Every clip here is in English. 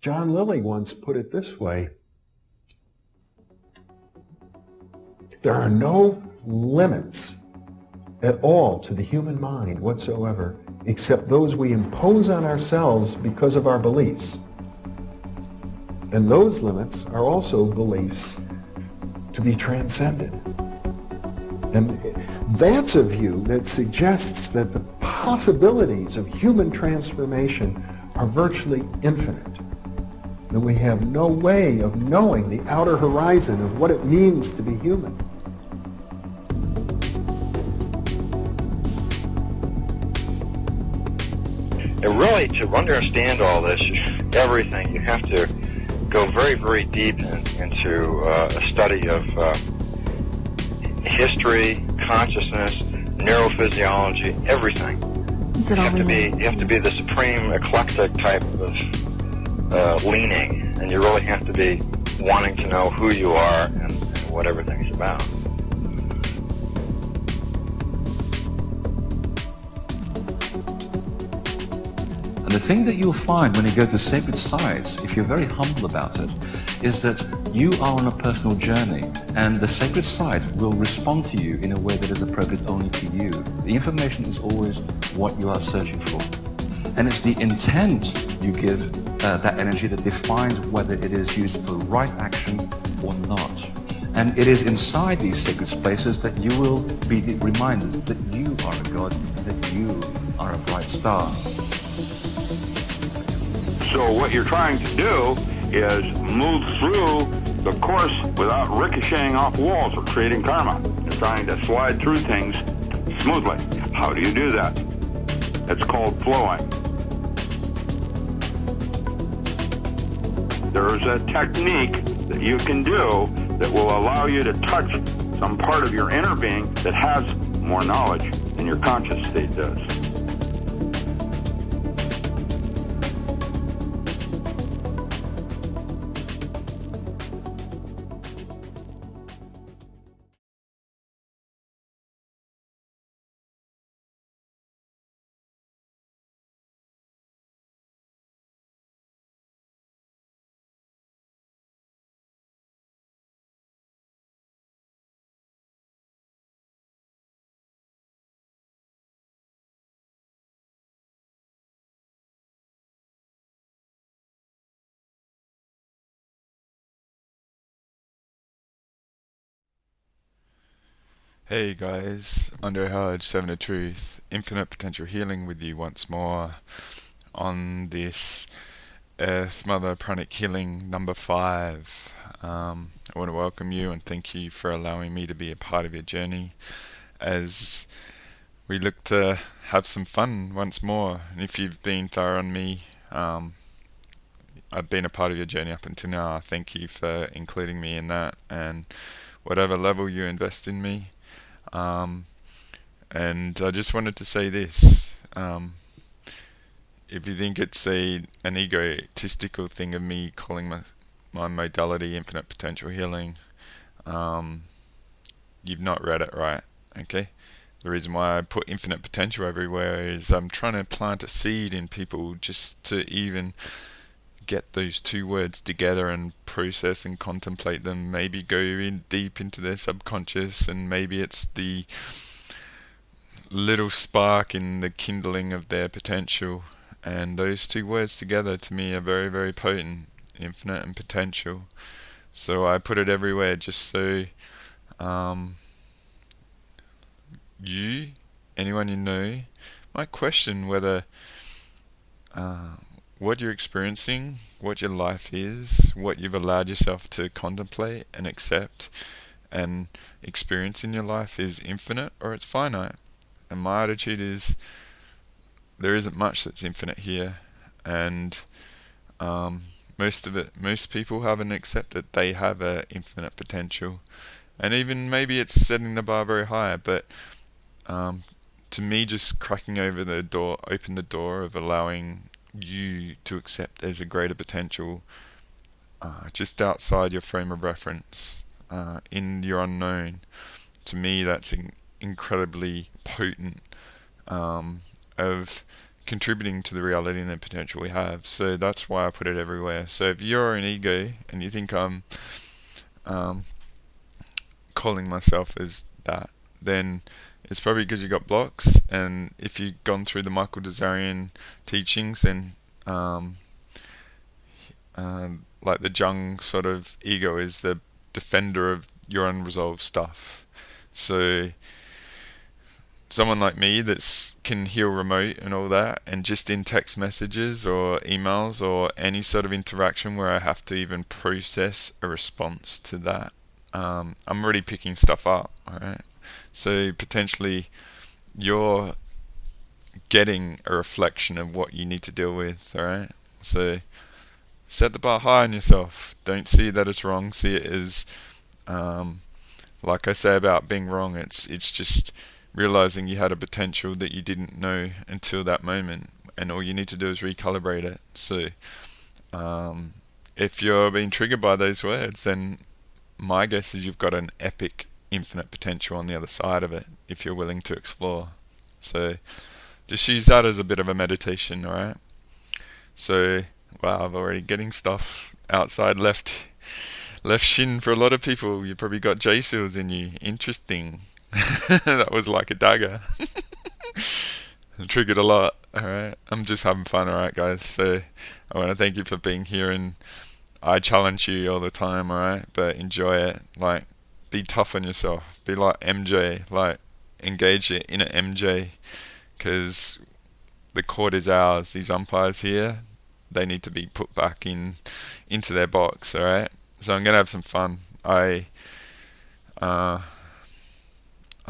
John Lilly once put it this way: there are no limits at all to the human mind whatsoever, except those we impose on ourselves because of our beliefs. And those limits are also beliefs to be transcended. And that's a view that suggests that the possibilities of human transformation are virtually infinite. And we have no way of knowing the outer horizon of what it means to be human. And really, to understand all this, everything, you have to go very, very deep into a study of history, consciousness, neurophysiology, everything. You have to be the supreme eclectic type of leaning, and you really have to be wanting to know who you are and what everything's about. And the thing that you'll find when you go to sacred sites, if you're very humble about it, is that you are on a personal journey, and the sacred site will respond to you in a way that is appropriate only to you. The information is always what you are searching for. And it's the intent you give that energy that defines whether it is used for right action or not. And it is inside these sacred spaces that you will be reminded that you are a god, that you are a bright star. So what you're trying to do is move through the course without ricocheting off walls or creating karma. You're trying to slide through things smoothly. How do you do that? It's called flowing. There's a technique that you can do that will allow you to touch some part of your inner being that has more knowledge than your conscious state does. Hey guys, under Hodge, 7 of Truth, Infinite Potential Healing with you once more on this Earth Mother Pranic Healing number 5. I want to welcome you and thank you for allowing me to be a part of your journey as we look to have some fun once more. And if you've been thorough on me, I've been a part of your journey up until now. Thank you for including me in that, and whatever level you invest in me. And I just wanted to say this, if you think it's an egotistical thing of me calling my modality Infinite Potential Healing, you've not read it right, okay? The reason why I put infinite potential everywhere is I'm trying to plant a seed in people just to even get those two words together and process and contemplate them, maybe go in deep into their subconscious, and maybe it's the little spark in the kindling of their potential. And those two words together to me are very, very potent, infinite and potential. So I put it everywhere just so anyone you know, might question whether what you're experiencing, what your life is, what you've allowed yourself to contemplate and accept and experience in your life is infinite or it's finite. And my attitude is there isn't much that's infinite here, and most people haven't accepted they have an infinite potential, and even maybe it's setting the bar very high, but to me, just cracking open the door of allowing you to accept there's a greater potential just outside your frame of reference, in your unknown. To me, that's incredibly potent, of contributing to the reality and the potential we have. So that's why I put it everywhere. So if you're an ego and you think I'm calling myself as that, then it's probably because you got blocks. And if you've gone through the Michael Dazarian teachings, then like the Jung sort of ego is the defender of your unresolved stuff. So someone like me that can heal remote and all that, and just in text messages or emails or any sort of interaction where I have to even process a response to that, I'm already picking stuff up, alright? So potentially you're getting a reflection of what you need to deal with, alright? So set the bar high on yourself. Don't see that as wrong. See it as, like I say about being wrong, it's just realizing you had a potential that you didn't know until that moment, and all you need to do is recalibrate it. So if you're being triggered by those words, then my guess is you've got an epic infinite potential on the other side of it if you're willing to explore. So just use that as a bit of a meditation, alright? So wow, I'm already getting stuff outside left shin for a lot of people. You probably got J-seals in you. Interesting. That was like a dagger. It triggered a lot. Alright, I'm just having fun, alright guys. So I want to thank you for being here, and I challenge you all the time, alright? But enjoy it. Like, be tough on yourself. Be like MJ. Like, engage it in an MJ. Because the court is ours. These umpires here, they need to be put back into their box, alright? So I'm going to have some fun. I'm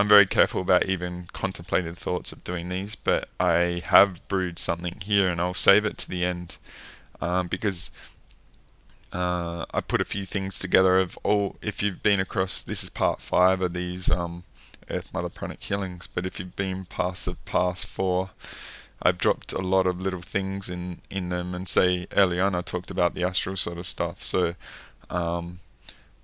very careful about even contemplating the thoughts of doing these, but I have brewed something here, and I'll save it to the end, because I put a few things together of all. If you've been across, this is part 5 of these Earth Mother Pranic healings, but if you've been past the past 4, I've dropped a lot of little things in them, and say early on I talked about the astral sort of stuff. So the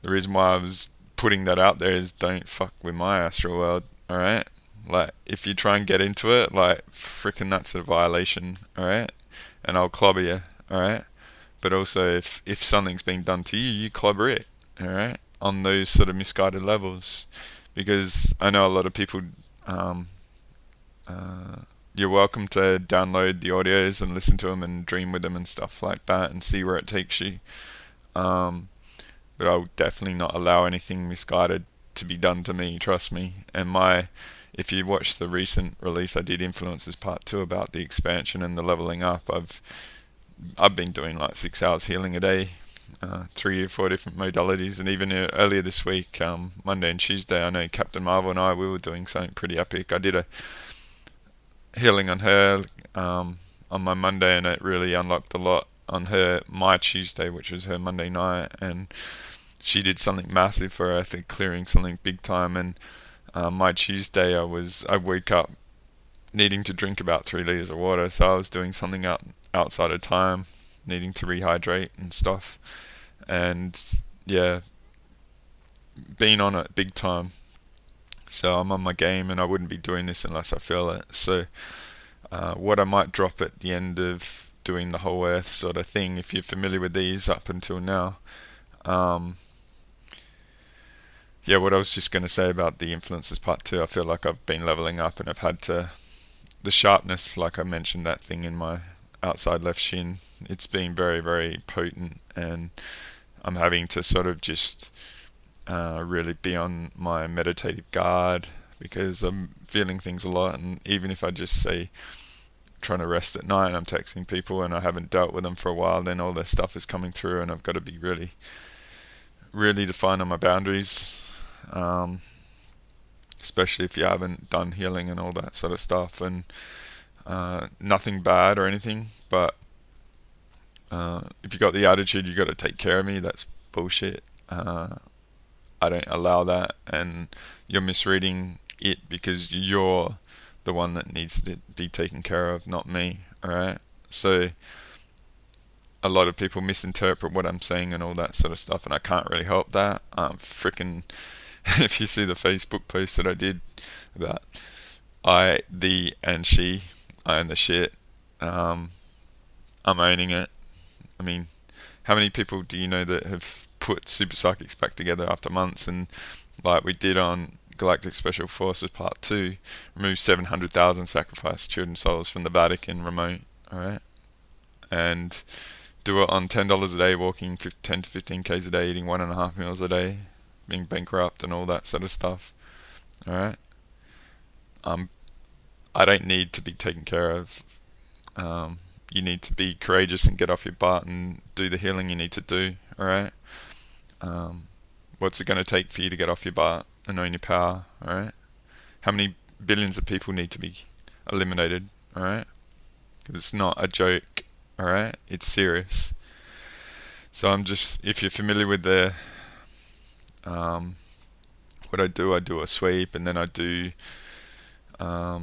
reason why I was putting that out there is don't fuck with my astral world, alright? Like, if you try and get into it, like, freaking that's a violation, alright? And I'll clobber you, alright? But also, if something's been done to you, you clobber it, alright? On those sort of misguided levels. Because I know a lot of people, you're welcome to download the audios and listen to them and dream with them and stuff like that and see where it takes you. But I'll definitely not allow anything misguided to be done to me, trust me. And if you watch the recent release I did, Influences Part 2, about the expansion and the leveling up, I've been doing like 6 hours healing a day, 3 or 4 different modalities, and even earlier this week, Monday and Tuesday, I know Captain Marvel and we were doing something pretty epic. I did a healing on her on my Monday, and it really unlocked a lot on her my Tuesday, which was her Monday night, and she did something massive for her, I think, clearing something big time. And my Tuesday, I woke up needing to drink about 3 liters of water, so I was doing something outside of time, needing to rehydrate and stuff, and yeah, being on it big time. So I'm on my game, and I wouldn't be doing this unless I feel it. So what I might drop at the end of doing the whole earth sort of thing, if you're familiar with these up until now, yeah, what I was just going to say about the Influences Part 2, I feel like I've been leveling up, and I've had the sharpness, like I mentioned, that thing in my outside left shin, it's been very, very potent, and I'm having to sort of just really be on my meditative guard, because I'm feeling things a lot. And even if I just say trying to rest at night and I'm texting people and I haven't dealt with them for a while, then all their stuff is coming through, and I've got to be really, really defined on my boundaries, especially if you haven't done healing and all that sort of stuff. And nothing bad or anything, but if you got the attitude you got to take care of me, that's bullshit. I don't allow that, and you're misreading it, because you're the one that needs to be taken care of, not me, alright? So a lot of people misinterpret what I'm saying and all that sort of stuff, and I can't really help that. Frickin' if you see the Facebook post that I did about I, the, and she, I am the shit, I'm owning it. I mean, how many people do you know that have put super psychics back together after months, and like we did on Galactic Special Forces Part 2, remove 700,000 sacrificed children's souls from the Vatican remote, alright? And do it on $10 a day, walking 10 to 15 Ks a day, eating 1.5 meals a day, being bankrupt and all that sort of stuff, alright? I don't need to be taken care of. You need to be courageous and get off your butt and do the healing you need to do, alright? What's it going to take for you to get off your butt and own your power, alright? How many billions of people need to be eliminated, alright? Because it's not a joke, alright? It's serious. So I'm just, if you're familiar with the, what I do a sweep, and then I do a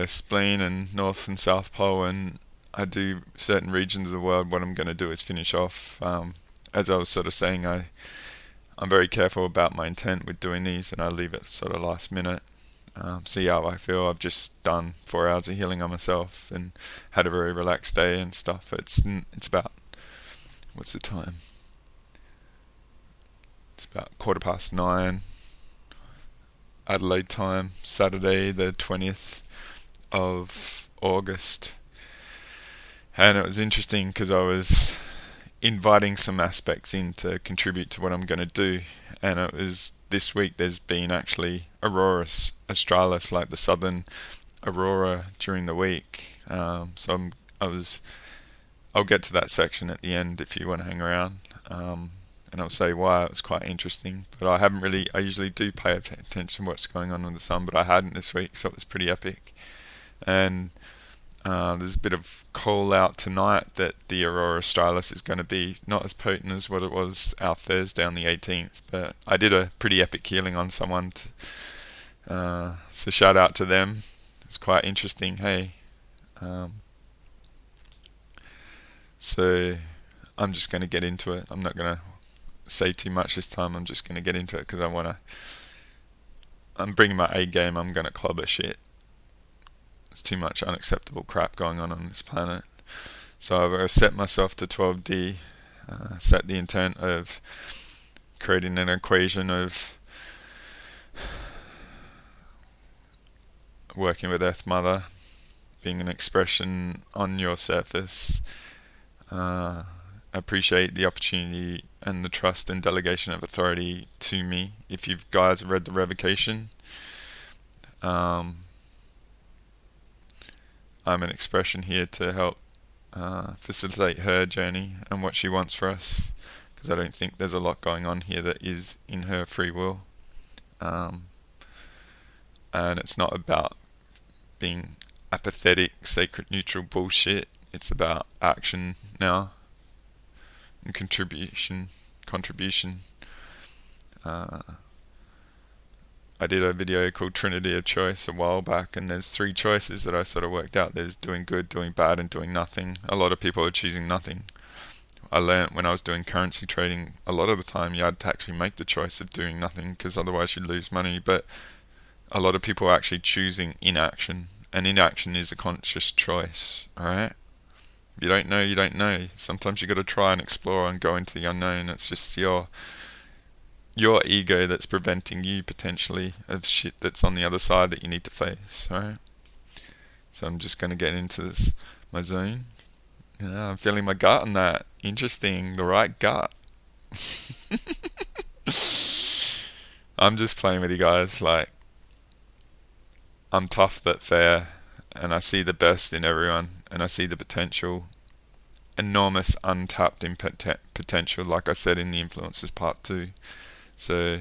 spleen and north and south pole, and I do certain regions of the world. What I'm going to do is finish off, as I was sort of saying, I'm very careful about my intent with doing these, and I leave it sort of last minute. See how I feel. I've just done 4 hours of healing on myself and had a very relaxed day and stuff. It's about, what's the time? It's about 9:15 Adelaide time, Saturday the 20th of August. And it was interesting because I was inviting some aspects in to contribute to what I'm going to do, and it was this week there's been actually Aurora Australis, like the southern aurora during the week. So I'll get to that section at the end if you want to hang around, and I'll say why it was quite interesting. But I usually do pay attention to what's going on with the sun, but I hadn't this week, so it was pretty epic. And there's a bit of call out tonight that the Aurora Australis is going to be not as potent as what it was our Thursday on the 18th, but I did a pretty epic healing on someone, so shout out to them. It's quite interesting, hey. So I'm just going to get into it. I'm not going to say too much this time. I'm just going to get into it because I'm bringing my A game. I'm going to clobber shit. There's too much unacceptable crap going on this planet. So I've set myself to 12D, set the intent of creating an equation of working with Earth Mother, being an expression on your surface. Appreciate the opportunity and the trust and delegation of authority to me. If you guys have read the revocation, I'm an expression here to help facilitate her journey and what she wants for us, because I don't think there's a lot going on here that is in her free will. And it's not about being apathetic, sacred, neutral bullshit. It's about action now and contribution. I did a video called Trinity of Choice a while back, and there's 3 choices that I sort of worked out. There's doing good, doing bad, and doing nothing. A lot of people are choosing nothing. I learned when I was doing currency trading, a lot of the time you had to actually make the choice of doing nothing, because otherwise you'd lose money. But a lot of people are actually choosing inaction, and inaction is a conscious choice, alright? If you don't know, you don't know. Sometimes you got to try and explore and go into the unknown. It's just your ego that's preventing you potentially of shit that's on the other side that you need to face, alright? So I'm just going to get into this, my zone. Yeah, I'm feeling my gut on that. Interesting, the right gut. I'm just playing with you guys, like, I'm tough but fair, and I see the best in everyone, and I see the potential, enormous untapped potential, like I said in the Influences Part 2. So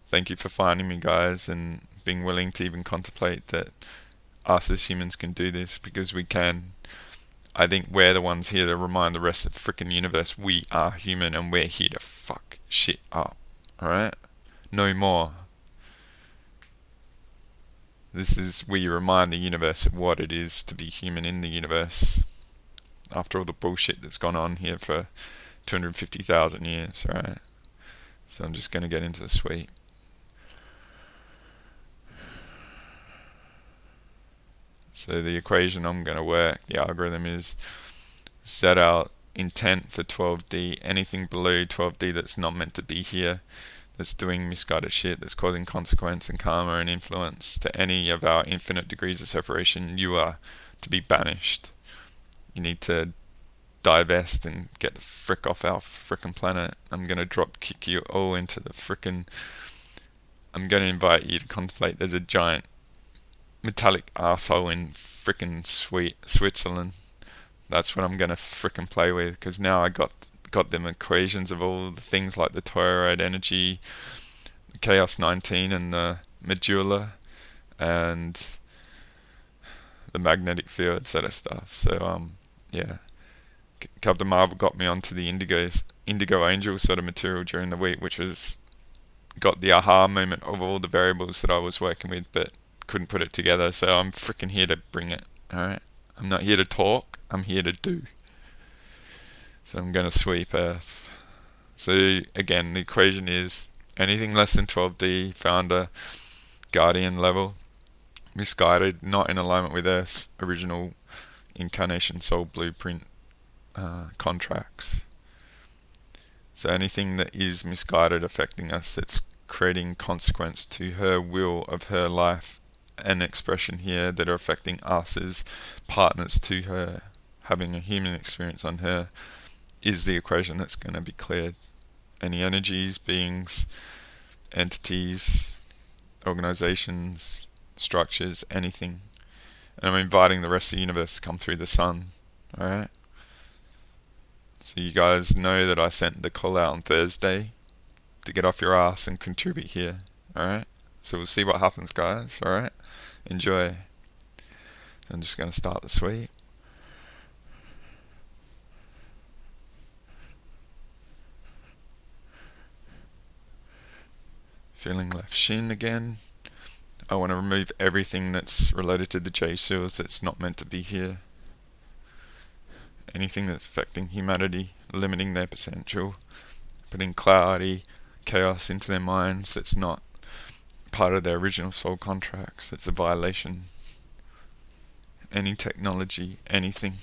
thank you for finding me, guys, and being willing to even contemplate that us as humans can do this, because we can. I think we're the ones here to remind the rest of the freaking universe we are human, and we're here to fuck shit up, alright? No more. This is where you remind the universe of what it is to be human in the universe, after all the bullshit that's gone on here for 250,000 years, alright? So I'm just going to get into the sweep. So the equation I'm going to work, the algorithm is set out intent for 12D, anything below 12D that's not meant to be here, that's doing misguided shit, that's causing consequence and karma and influence to any of our infinite degrees of separation, you are to be banished. You need to divest and get the frick off our frickin' planet. I'm going to drop kick you all into the frickin'... I'm going to invite you to contemplate there's a giant metallic arsehole in frickin' Switzerland. That's what I'm going to frickin' play with, because now I got them equations of all the things like the toroid energy, the Chaos 19 and the medulla and the magnetic field sort of stuff. So yeah, Captain Marvel got me onto the Indigo Angel sort of material during the week, which was got the aha moment of all the variables that I was working with but couldn't put it together. So I'm freaking here to bring it. Alright, I'm not here to talk, I'm here to do. So I'm going to sweep Earth. So again, the equation is anything less than 12D, founder, guardian level, misguided, not in alignment with Earth's original incarnation soul blueprint contracts. So anything that is misguided affecting us, that's creating consequence to her will of her life and expression here, that are affecting us as partners to her, having a human experience on her, is the equation that's going to be cleared. Any energies, beings, entities, organizations, structures, anything. And I'm inviting the rest of the universe to come through the sun. Alright? So you guys know that I sent the call out on Thursday to get off your ass and contribute here. Alright? So we'll see what happens, guys. Alright? Enjoy. I'm just going to start the sweep. Feeling left shin again. I want to remove everything that's related to the J-seals that's not meant to be here. Anything that's affecting humanity, limiting their potential, putting clarity, chaos into their minds that's not part of their original soul contracts, that's a violation. Any technology, anything.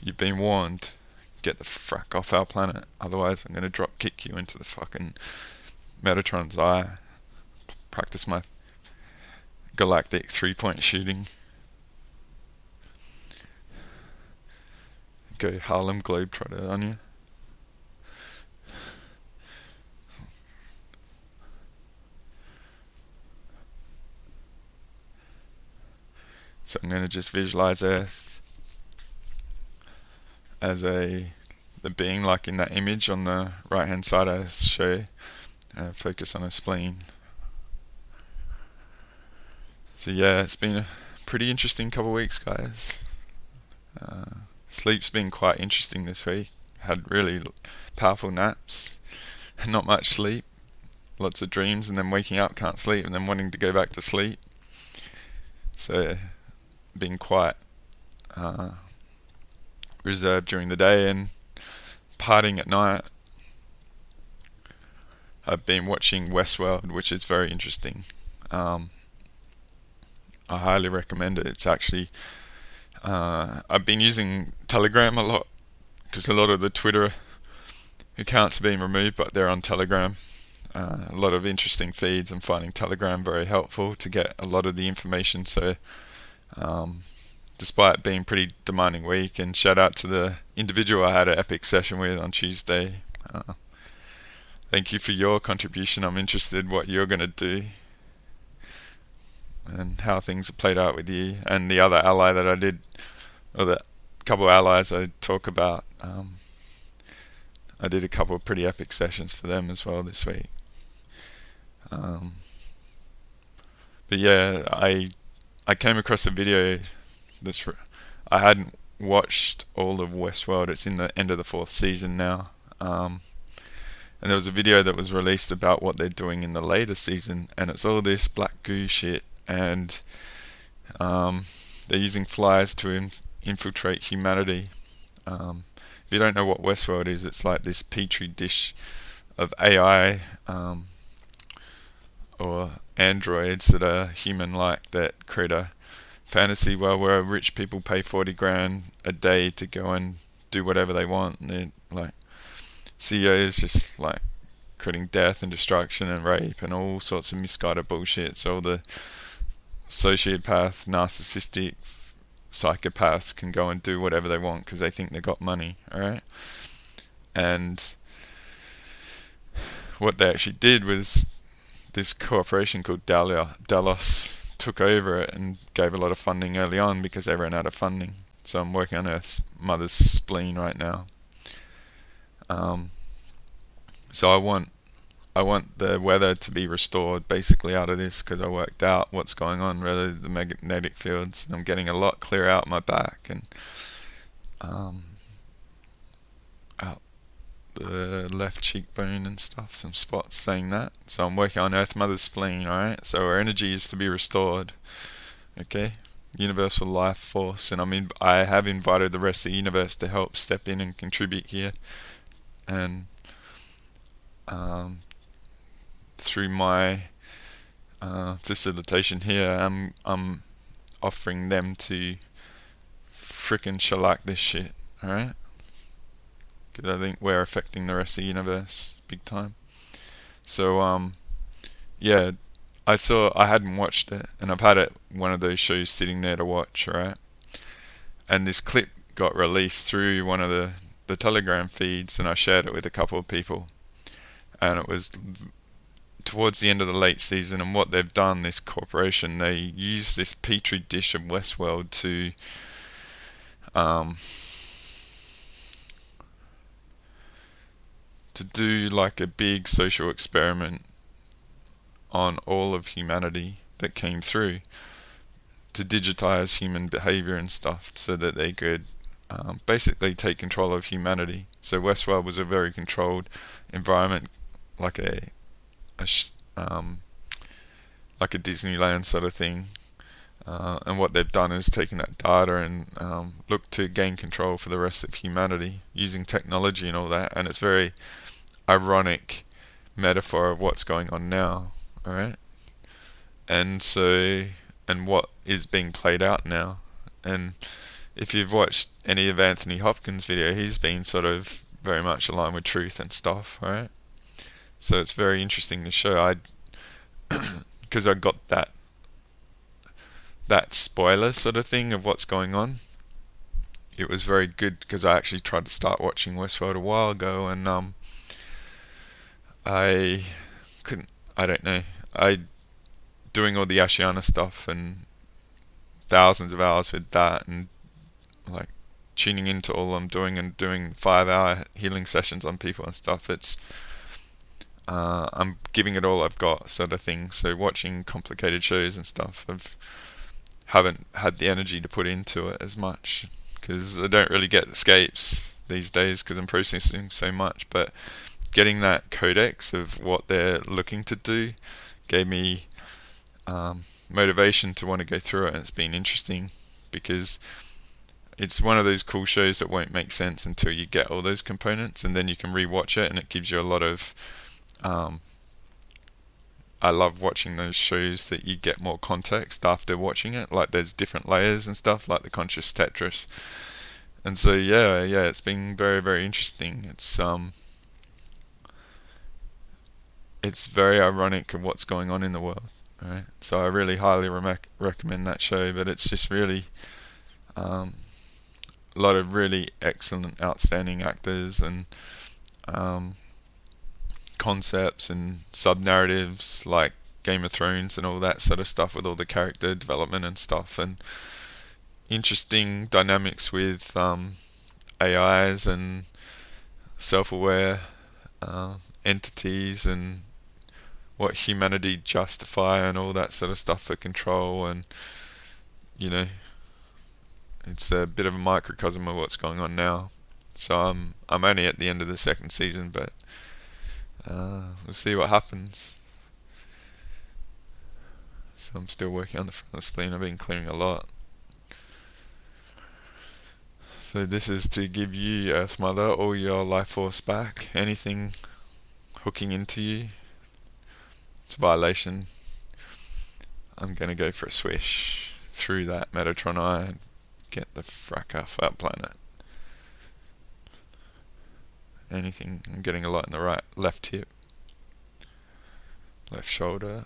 You've been warned. Get the frack off our planet, otherwise I'm going to drop kick you into the fucking Metatron's eye. Practice my galactic 3-point shooting. Go Harlem Globetrotter on you. So I'm going to just visualize Earth as the being, like in that image on the right hand side I show. Focus on a spleen. So yeah, it's been a pretty interesting couple of weeks, guys. Sleep's been quite interesting this week. Had really powerful naps, not much sleep, lots of dreams, and then waking up, can't sleep, and then wanting to go back to sleep. So been quite reserved during the day and partying at night. I've been watching Westworld, which is very interesting. I highly recommend it. It's actually I've been using Telegram a lot because a lot of the Twitter accounts are being removed, but they're on Telegram. A lot of interesting feeds. I'm finding Telegram very helpful to get a lot of the information. So despite being pretty demanding week, and shout out to the individual I had an epic session with on Tuesday. Thank you for your contribution. I'm interested what you're going to do and how things are played out with you and the other ally that I did, or the couple of allies I talk about. I did a couple of pretty epic sessions for them as well this week. But yeah, I came across a video that's I hadn't watched all of Westworld. It's in the end of the 4th season now. And there was a video that was released about what they're doing in the later season, and it's all this black goo shit, and they're using flies to infiltrate humanity. If you don't know what Westworld is, it's like this petri dish of AI or androids that are human-like that create a fantasy world where rich people pay 40 grand a day to go and do whatever they want, and they're like CEOs just like creating death and destruction and rape and all sorts of misguided bullshit. So the sociopath, narcissistic psychopaths can go and do whatever they want because they think they got money, alright? And what they actually did was this corporation called Delos took over it and gave a lot of funding early on because they ran out of funding. So I'm working on Earth's mother's spleen right now. So I want the weather to be restored basically out of this because I worked out what's going on relative to the magnetic fields. I'm getting a lot clearer out my back and out the left cheekbone and stuff, some spots saying that. So I'm working on Earth Mother's spleen, alright? So our energy is to be restored, okay? Universal life force, and I have invited the rest of the universe to help step in and contribute here. And through my facilitation here, I'm offering them to frickin' shellac this shit, alright? Because I think we're affecting the rest of the universe big time. So yeah, I hadn't watched it, and I've had one of those shows sitting there to watch, right? And this clip got released through one of the Telegram feeds, and I shared it with a couple of people. And it was towards the end of the late season, and what they've done, this corporation, they use this petri dish of Westworld to do like a big social experiment on all of humanity that came through, to digitize human behavior and stuff so that they could basically take control of humanity. So Westworld was a very controlled environment, like a Disneyland sort of thing. And what they've done is taken that data and looked to gain control for the rest of humanity using technology and all that. And it's very ironic metaphor of what's going on now, alright? And what is being played out now. And if you've watched any of Anthony Hopkins' video, he's been sort of very much aligned with truth and stuff, alright? So it's very interesting to show. Because I got that spoiler sort of thing of what's going on. It was very good because I actually tried to start watching Westworld a while ago, and I couldn't. I don't know. Doing all the Ashiana stuff and thousands of hours with that, and like tuning into all I'm doing and doing 5-hour healing sessions on people and stuff. It's I'm giving it all I've got, sort of thing. So watching complicated shows and stuff, haven't had the energy to put into it as much because I don't really get escapes these days because I'm processing so much. But getting that codex of what they're looking to do gave me motivation to want to go through it, and it's been interesting because it's one of those cool shows that won't make sense until you get all those components, and then you can rewatch it, and it gives you a lot of I love watching those shows that you get more context after watching it, like there's different layers and stuff, like the Conscious Tetris. And so yeah, it's been very, very interesting. It's very ironic of what's going on in the world, right? So I really highly recommend that show, but it's just really a lot of really excellent, outstanding actors and concepts and sub-narratives like Game of Thrones and all that sort of stuff, with all the character development and stuff, and interesting dynamics with AIs and self-aware entities and what humanity justify and all that sort of stuff for control. And it's a bit of a microcosm of what's going on now. So I'm only at the end of the second season, but we'll see what happens. So I'm still working on the front of the spleen. I've been clearing a lot. So this is to give you, Earth Mother, all your life force back. Anything hooking into you, it's a violation. I'm going to go for a swish through that Metatron eye and get the frack off that planet. Anything, I'm getting a lot in the left hip, left shoulder,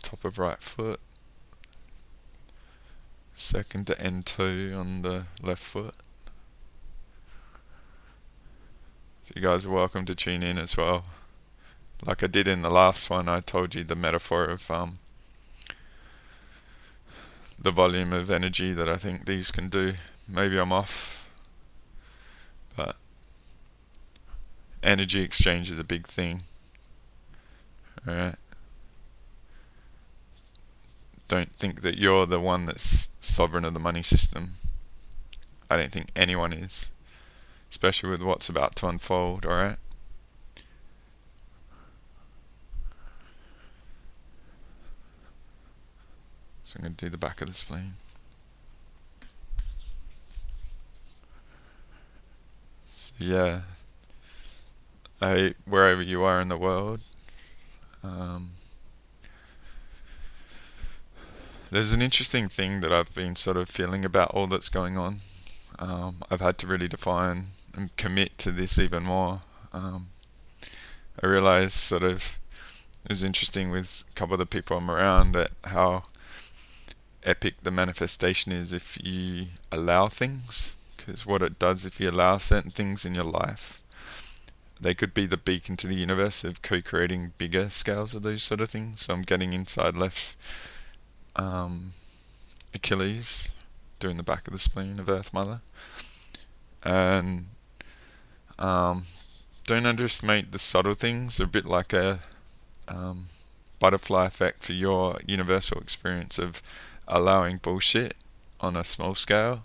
top of right foot, second to end toe on the left foot. So you guys are welcome to tune in as well. Like I did in the last one, I told you the metaphor of the volume of energy that I think these can do. Maybe I'm off, but energy exchange is a big thing. Alright? Don't think that you're the one that's sovereign of the money system. I don't think anyone is, especially with what's about to unfold, alright? So I'm going to do the back of the spleen. So yeah, wherever you are in the world, there's an interesting thing that I've been sort of feeling about all that's going on. I've had to really define and commit to this even more. I realised sort of it was interesting with a couple of the people I'm around that how epic the manifestation is if you allow things, because what it does if you allow certain things in your life, they could be the beacon to the universe of co-creating bigger scales of those sort of things. So I'm getting inside left Achilles, doing the back of the spleen of Earth Mother, and don't underestimate the subtle things. They're a bit like a butterfly effect for your universal experience of allowing bullshit on a small scale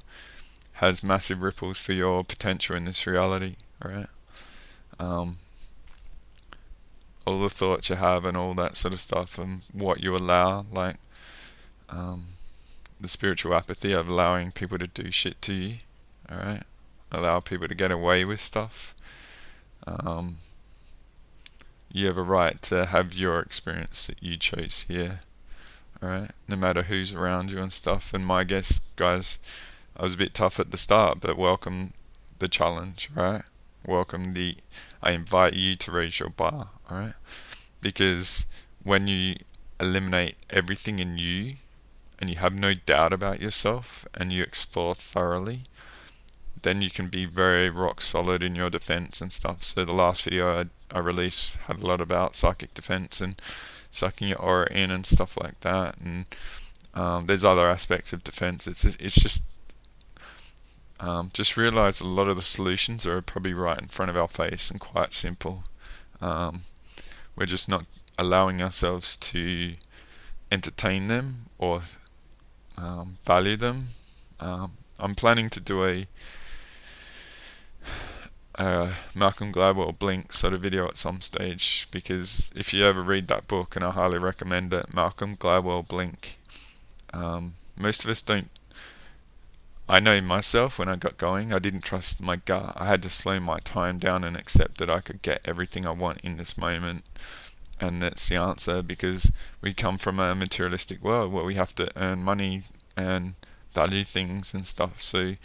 has massive ripples for your potential in this reality, right? All the thoughts you have and all that sort of stuff, and what you allow, like the spiritual apathy of allowing people to do shit to you, alright? Allow people to get away with stuff. You have a right to have your experience that you chose here, alright? No matter who's around you and stuff. And my guess, guys, I was a bit tough at the start, but welcome the challenge, right? Welcome I invite you to raise your bar, alright? Because when you eliminate everything in you and you have no doubt about yourself and you explore thoroughly, then you can be very rock solid in your defense and stuff. So the last video I released had a lot about psychic defense and sucking your aura in and stuff like that. And there's other aspects of defense. It's just realize a lot of the solutions are probably right in front of our face and quite simple. We're just not allowing ourselves to entertain them or value them. I'm planning to do a Malcolm Gladwell Blink sort of video at some stage, because if you ever read that book, and I highly recommend it, Malcolm Gladwell Blink, most of us don't. I know myself, when I got going, I didn't trust my gut. I had to slow my time down and accept that I could get everything I want in this moment, and that's the answer, because we come from a materialistic world where we have to earn money and value things and stuff. So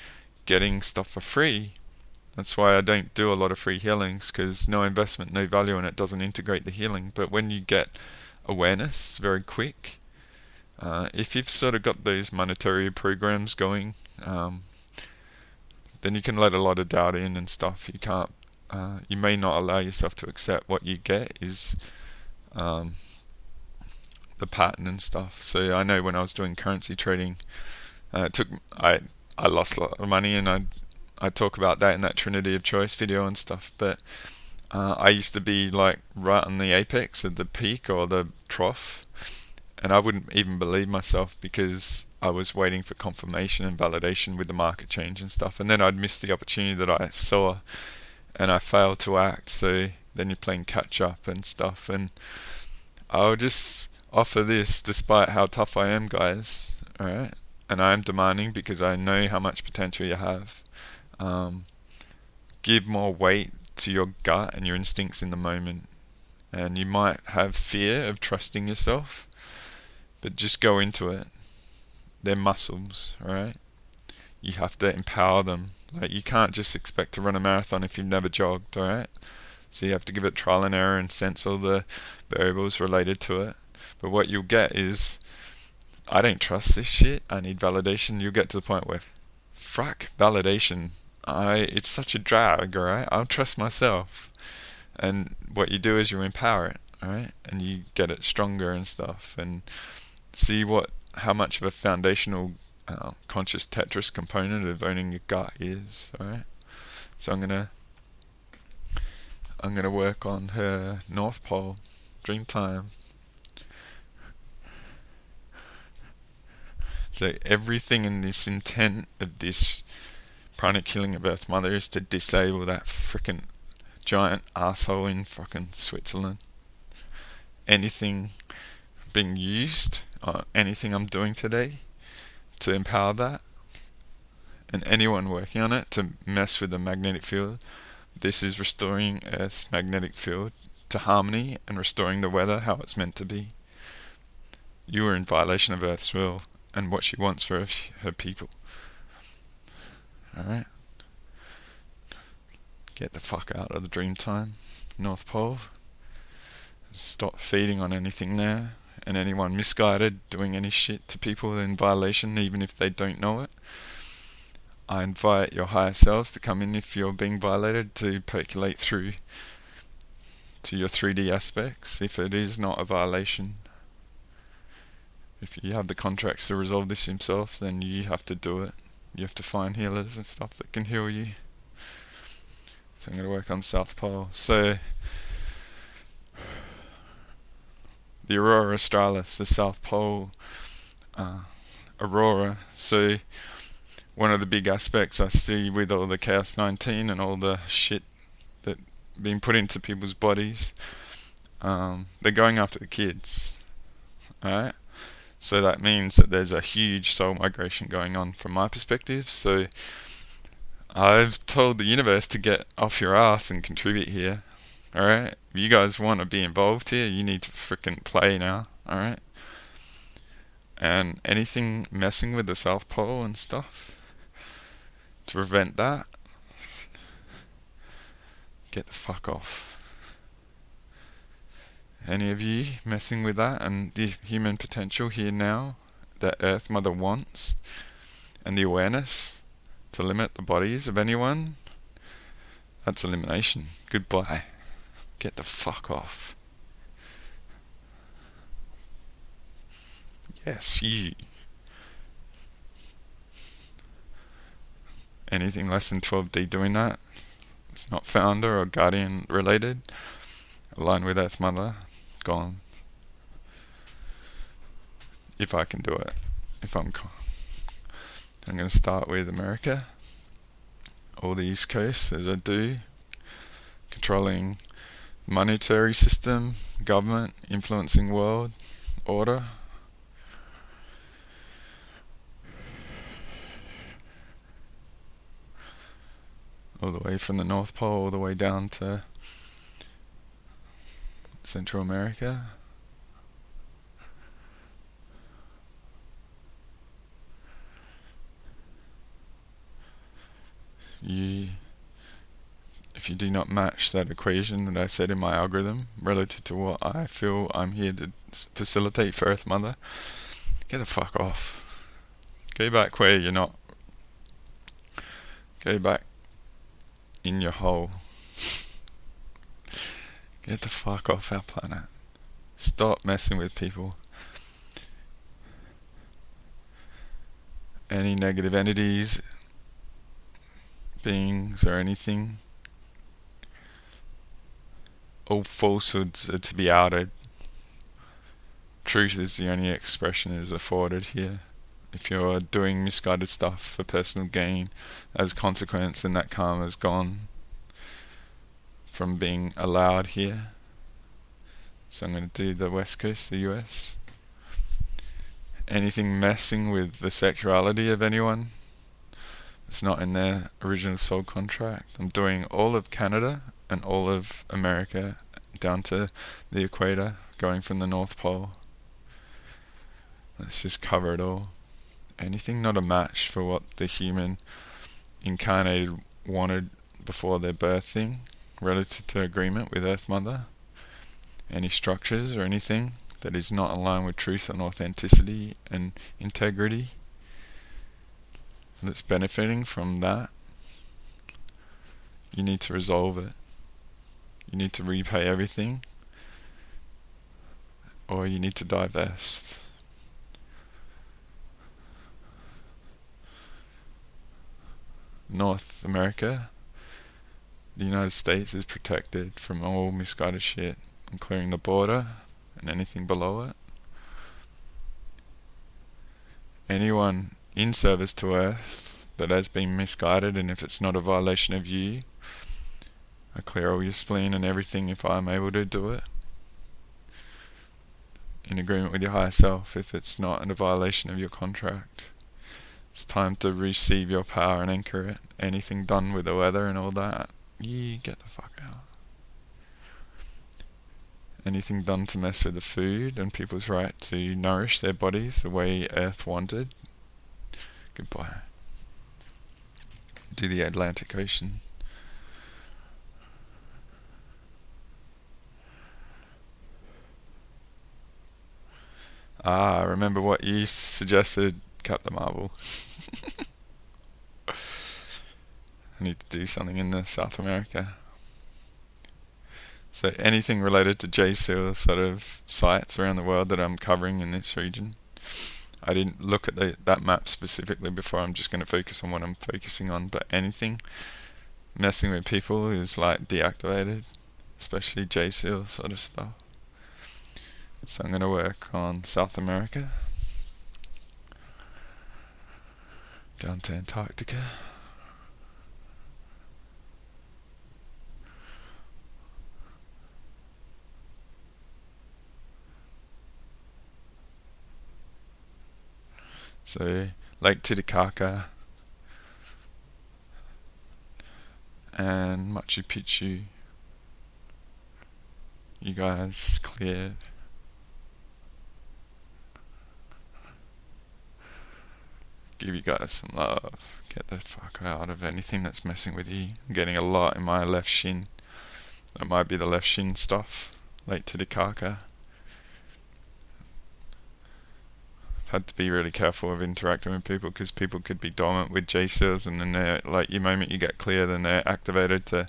getting stuff for free, that's why I don't do a lot of free healings, because no investment, no value, and it doesn't integrate the healing. But when you get awareness very quick, if you've sort of got those monetary programs going, then you can let a lot of doubt in and stuff. You can't, you may not allow yourself to accept what you get is the pattern and stuff. So I know when I was doing currency trading, I lost a lot of money, and I talk about that in that Trinity of Choice video and stuff. But I used to be like right on the apex of the peak or the trough, and I wouldn't even believe myself, because I was waiting for confirmation and validation with the market change and stuff, and then I'd miss the opportunity that I saw, and I failed to act. So then you're playing catch up and stuff, and I'll just offer this despite how tough I am, guys, alright? And I am demanding because I know how much potential you have. Give more weight to your gut and your instincts in the moment, and you might have fear of trusting yourself, but just go into it. They're muscles, alright? You have to empower them. Like, you can't just expect to run a marathon if you've never jogged, alright? So you have to give it trial and error and sense all the variables related to it. But what you'll get is, I don't trust this shit, I need validation. You'll get to the point where, fuck validation. It's such a drag, alright? I'll trust myself. And what you do is you empower it, alright? And you get it stronger and stuff, and see how much of a foundational conscious Tetris component of owning your gut is, alright? So I'm gonna work on her North Pole, Dreamtime. So everything in this intent of this pranic healing of Earth Mother is to disable that frickin' giant asshole in fucking Switzerland. Anything being used, anything I'm doing today to empower that, and anyone working on it to mess with the magnetic field, this is restoring Earth's magnetic field to harmony and restoring the weather how it's meant to be. You are in violation of Earth's will and what she wants for her people. Alright? Get the fuck out of the Dreamtime, North Pole. Stop feeding on anything there, and anyone misguided doing any shit to people in violation, even if they don't know it. I invite your higher selves to come in if you're being violated, to percolate through to your 3D aspects if it is not a violation. If you have the contracts to resolve this yourself, then you have to do it. You have to find healers and stuff that can heal you. So I'm going to work on South Pole. So the Aurora Australis, the South Pole Aurora. So one of the big aspects I see with all the Chaos 19 and all the shit that being put into people's bodies, they're going after the kids. Alright? So that means that there's a huge soul migration going on from my perspective. So I've told the universe to get off your ass and contribute here. Alright? If you guys want to be involved here, you need to frickin' play now. Alright? And anything messing with the South Pole and stuff, to prevent that, get the fuck off. Any of you messing with that and the human potential here now that Earth Mother wants, and the awareness to limit the bodies of anyone, that's elimination. Goodbye. Get the fuck off. Yes, you. Anything less than 12D doing that, it's not founder or guardian related, aligned with Earth Mother, gone. If I can do it. I'm going to start with America, all the East Coast, as I do, controlling monetary system, government, influencing world order. All the way from the North Pole all the way down to Central America. If you do not match that equation that I said in my algorithm relative to what I feel I'm here to facilitate for Earth Mother, get the fuck off. Go back where you're not. Go back in your hole. Get the fuck off our planet. Stop messing with people. Any negative entities, beings or anything, all falsehoods are to be outed. Truth is the only expression that is afforded here. If you're doing misguided stuff for personal gain as a consequence, then that karma is gone from being allowed here. So I'm going to do the West Coast, the US. Anything messing with the sexuality of anyone, it's not in their original soul contract. I'm doing all of Canada and all of America down to the equator, going from the North Pole. Let's just cover it all. Anything not a match for what the human incarnated wanted before their birthing, relative to agreement with Earth Mother. Any structures or anything that is not aligned with truth and authenticity and integrity that's benefiting from that, you need to resolve it. You need to repay everything, or you need to divest. North America, the United States, is protected from all misguided shit, including the border and anything below it. Anyone in service to Earth that has been misguided, and if it's not a violation of you, I clear all your spleen and everything if I'm able to do it. In agreement with your higher self, if it's not a violation of your contract. It's time to receive your power and anchor it. Anything done with the weather and all that, you get the fuck out. Anything done to mess with the food and people's right to nourish their bodies the way Earth wanted, goodbye. To the Atlantic Ocean. I remember what you suggested, Captain Marvel. I need to do something in the South America. So anything related to JSEAL sort of sites around the world that I'm covering in this region. I didn't look at that map specifically before. I'm just going to focus on what I'm focusing on. But anything messing with people is like deactivated, especially JSEAL sort of stuff. So I'm going to work on South America, down to Antarctica. So Lake Titicaca and Machu Picchu, you guys cleared. Give you guys some love. Get the fuck out of anything that's messing with you. I'm getting a lot in my left shin. That might be the left shin stuff. Lake Titicaca. I've had to be really careful of interacting with people because people could be dormant with JSEALs, and then they're like, the moment you get clear, then they're activated to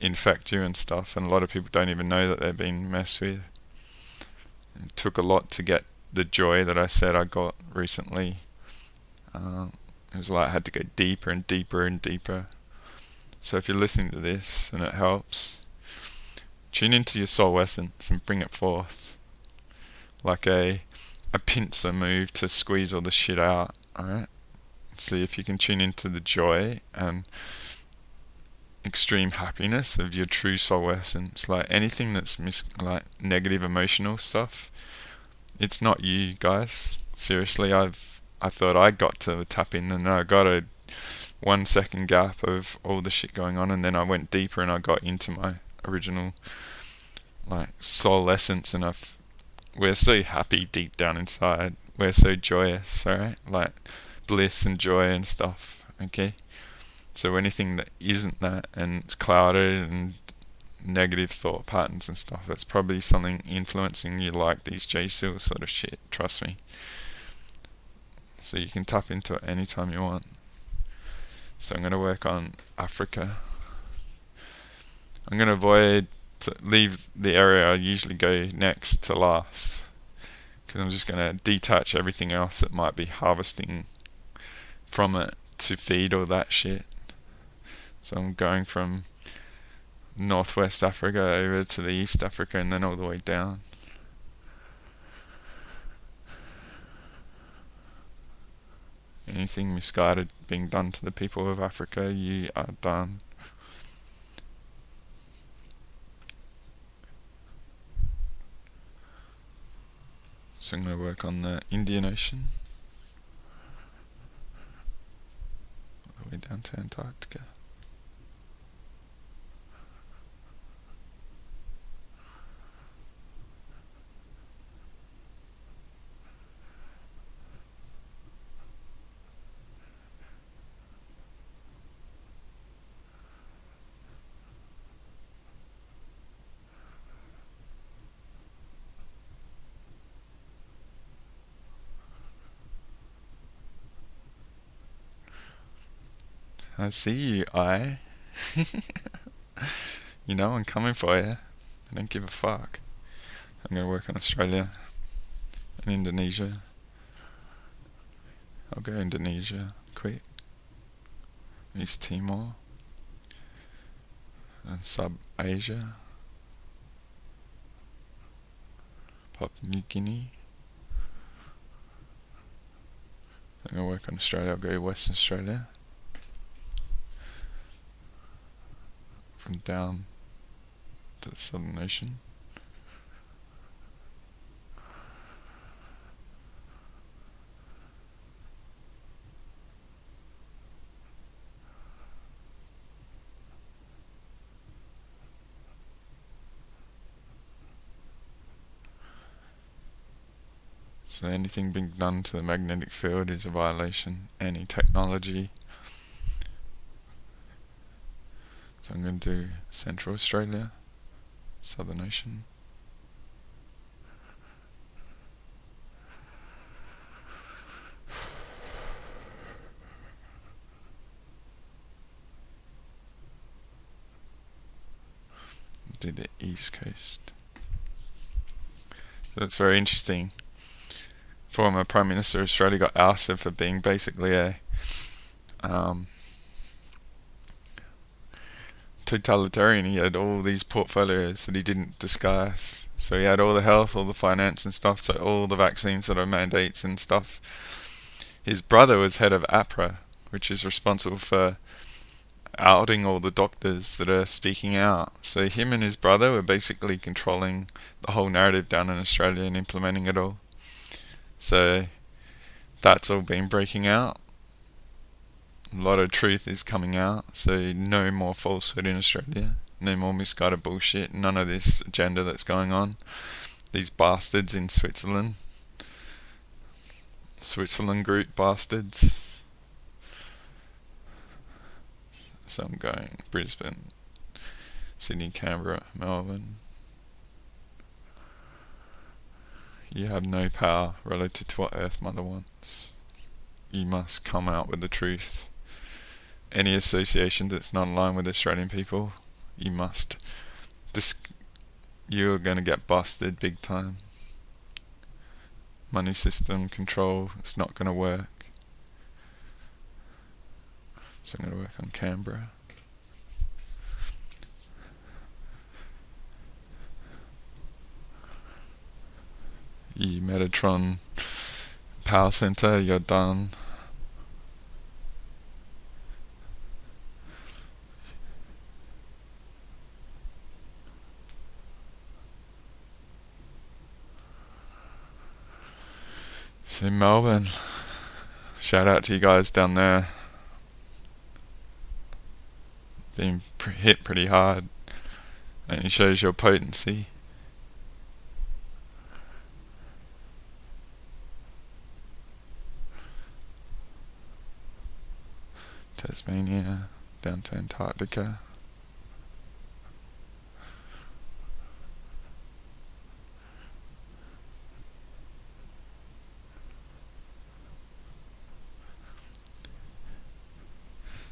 infect you and stuff, and a lot of people don't even know that they're being messed with. It took a lot to get the joy that I said I got recently. It was like I had to go deeper and deeper and deeper. So if you're listening to this and it helps, tune into your soul essence and bring it forth like a pincer move to squeeze all the shit out. Alright, see if you can tune into the joy and extreme happiness of your true soul essence. Like anything that's like negative emotional stuff, it's not you guys. Seriously, I thought I got to tap in, and then I got a 1 second gap of all the shit going on, and then I went deeper and I got into my original like soul essence, and we're so happy deep down inside. We're so joyous, alright? Like bliss and joy and stuff, okay? So anything that isn't that and it's clouded and negative thought patterns and stuff, that's probably something influencing you, like these JSEAL sort of shit, trust me. So you can tap into it anytime you want. So I'm going to work on Africa. I'm going to leave the area I usually go next to last, because I'm just going to detach everything else that might be harvesting from it to feed all that shit. So I'm going from Northwest Africa over to the East Africa and then all the way down. Anything misguided being done to the people of Africa, you are done. So I'm going to work on the Indian Ocean, all the way down to Antarctica. I see you, I. You know I'm coming for you. I don't give a fuck. I'm going to work on Australia and Indonesia. I'll go Indonesia quick. East Timor. And Sub-Asia. Papua New Guinea. I'm going to work on Australia. I'll go Western Australia. From down to the Southern Ocean. So anything being done to the magnetic field is a violation. Any technology. So I'm going to do Central Australia, Southern Ocean. Do the East Coast. So it's very interesting. Former Prime Minister of Australia got ousted for being basically a totalitarian. He had all these portfolios that he didn't discuss. So he had all the health, all the finance and stuff, so all the vaccine sort of mandates and stuff. His brother was head of APRA, which is responsible for outing all the doctors that are speaking out. So him and his brother were basically controlling the whole narrative down in Australia and implementing it all. So that's all been breaking out. A lot of truth is coming out. So no more falsehood in Australia. No more misguided bullshit. None of this agenda that's going on. These bastards in Switzerland. Switzerland group bastards. So I'm going Brisbane, Sydney, Canberra, Melbourne. You have no power related to what Earth Mother wants. You must come out with the truth. Any association that's not aligned with Australian people, you must. You're going to get busted big time. Money system control, it's not going to work. So I'm going to work on Canberra. Metatron Power Center, you're done. So Melbourne, shout out to you guys down there. Being hit pretty hard, and it shows your potency. Tasmania, down to Antarctica.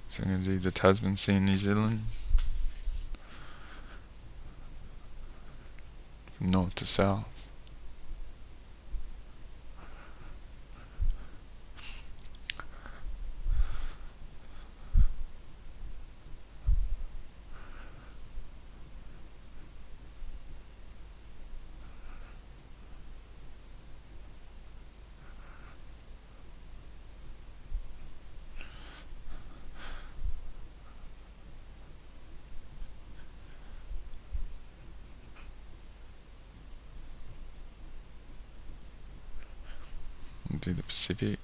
So I'm going to do the Tasman Sea in New Zealand. From north to south. Do the Pacific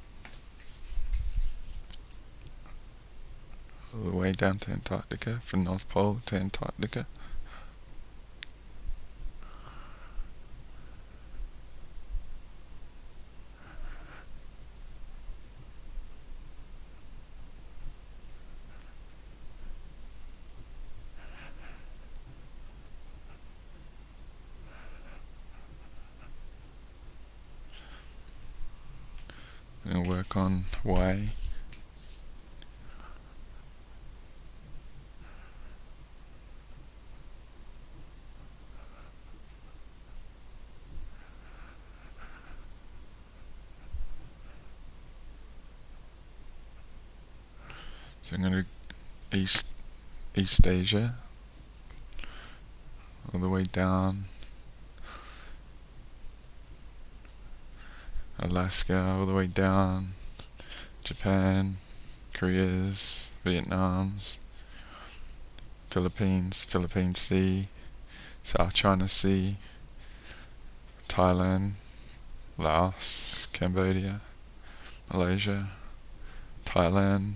all the way down to Antarctica, from North Pole to Antarctica. I'm going to work on Hawaii. So I'm going to East Asia, all the way down, Alaska, all the way down, Japan, Korea's, Vietnam's, Philippines, Philippine Sea, South China Sea, Thailand, Laos, Cambodia, Malaysia, Thailand,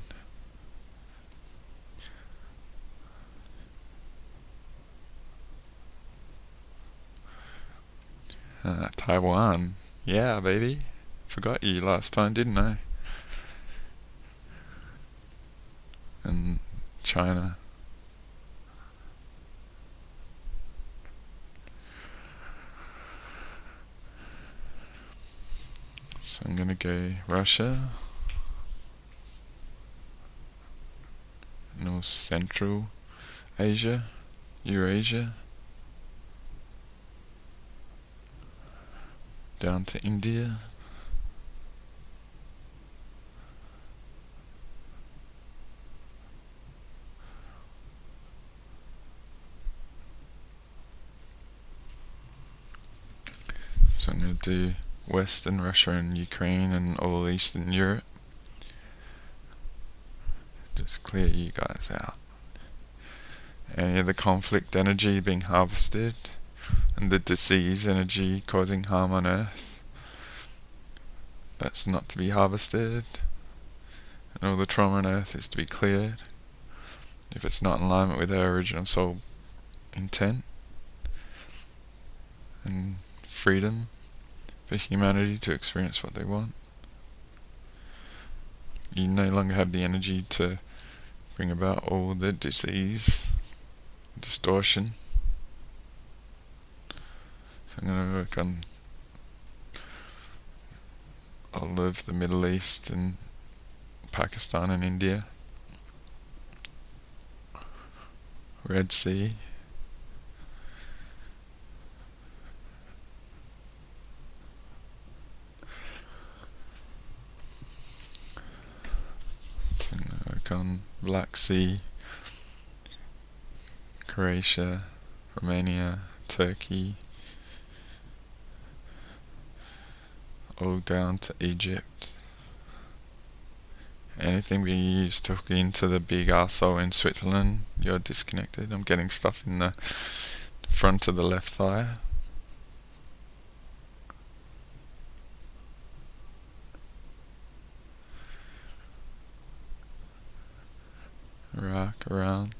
Taiwan. Yeah, baby. Forgot you last time, didn't I? And China. So I'm gonna go Russia, North Central Asia, Eurasia, down to India, so I'm going to do Western Russia and Ukraine and all Eastern Europe. Just clear you guys out. Any of the conflict energy being harvested and the disease energy causing harm on Earth, that's not to be harvested, and all the trauma on Earth is to be cleared if it's not in alignment with our original soul intent and freedom for humanity to experience what they want. You no longer have the energy to bring about all the disease, distortion. So I'm going to work on all of the Middle East and Pakistan and India, Red Sea, so I'm going to work on Black Sea, Croatia, Romania, Turkey, all down to Egypt. Anything being used to hook into the big arsehole in Switzerland, you're disconnected. I'm getting stuff in the front of the left thigh. Iraq, Iran,